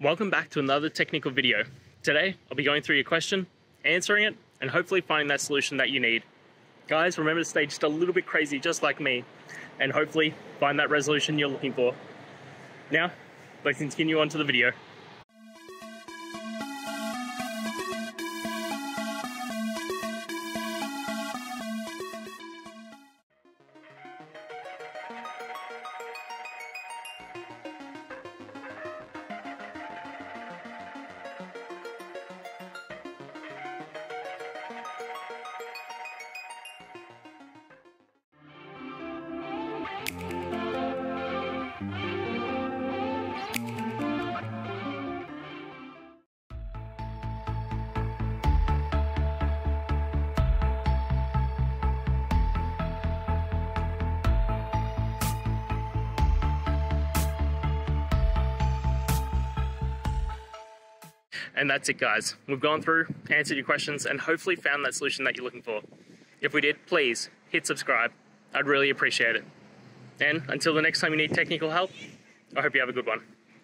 Welcome back to another technical video. Today, I'll be going through your question, answering it, and hopefully finding that solution that you need. Guys, remember to stay just a little bit crazy, just like me, and hopefully find that resolution you're looking for. Now, let's continue on to the video. And that's it, guys. We've gone through, answered your questions, and hopefully found that solution that you're looking for. If we did, please hit subscribe. I'd really appreciate it. And until the next time you need technical help, I hope you have a good one.